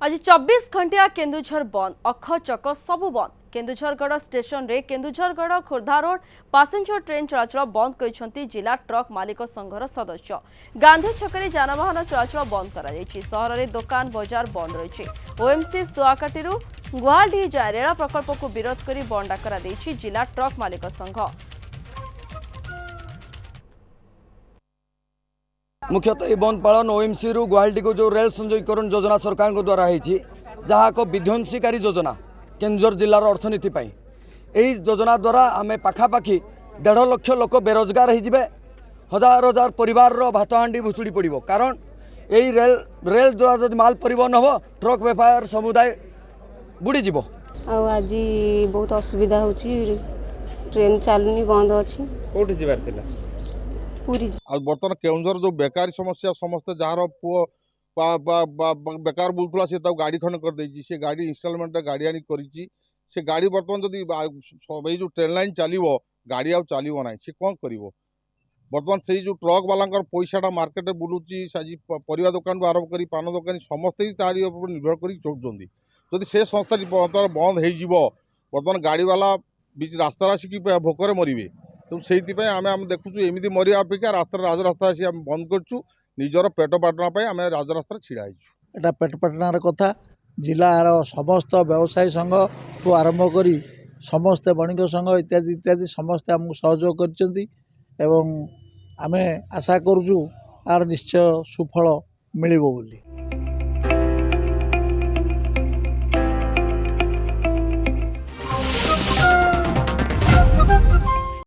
आज 24 घंटिया केन्दुझर बंद अख चक सबु बंद केन्दुझरगढ़ स्टेशन रे Kendujhargarh Khordha road passenger train चलाचल बंद कर जिला ट्रक मालिक संघर सदस्य गांधी छकरे जानवाहन चलाचल बंद कर सहर में दुकान बजार बंद रही ओएमसी सुआकाटी गुवाहाटी जाए रेल प्रकल्प को विरोध कर बंद डाकरा जिला ट्रक मालिक संघ। मुख्यतः बंद पालन ओएमसी रु गुवाहाटी को जो रेल संयोगीकरण योजना सरकार को द्वारा होती जहाँ एक विध्वंसीकारी योजना केन्दुझर जिलार अर्थनीति यही योजना द्वारा आम पाखापाखि 1.5 लाख लोक बेरोजगार हो हजार हजार परिवार भात हांडी भुसुड़ी पड़ो कारण यही रेल द्वारा जब माल परिवहन हम ट्रक व्यापार समुदाय बुड़ीज। आज बहुत असुविधा हो ट्रेन चलनी बंद अच्छी पूरी बर्तमान केउंझर जो बेकारी समस्या समस्ते जार पुओ बेकार बुलूला सी गाड़ी खंड कर देछि से गाड़ी इनस्टॉलमेंट गाड़ी आनी करिछि से गाड़ी बर्तमान जदि जो ट्रेन लाइन चलो गाड़ी आउ चलो ना से कौन कर बर्तमान से जो ट्रक वाला पैसाटा मार्केट बुलूची आज परिवा दुकान आरंभ कर पान दुकानी समस्ते तारी निर्भर कर चलुँच जदि से संस्था बंद हो बर्तमान गाड़ी वाला बीच रास्ता आसिक भोकर मरवे तो से आम देखु एमती मरिया अपेक्षा रास्ता राजरास्ता आसी आम बंद करूँ निजर पेट पाटना आम राजरास्ता छिड़ा एटा पेट पाटनार कथा जिलार समस्त व्यवसायी संघ को आरंभ कर समस्त बणिक संघ इत्यादि इत्यादि समस्ते आमको सहयोग कर आशा करूँ आर निश्चय सुफल मिलिबो बोली।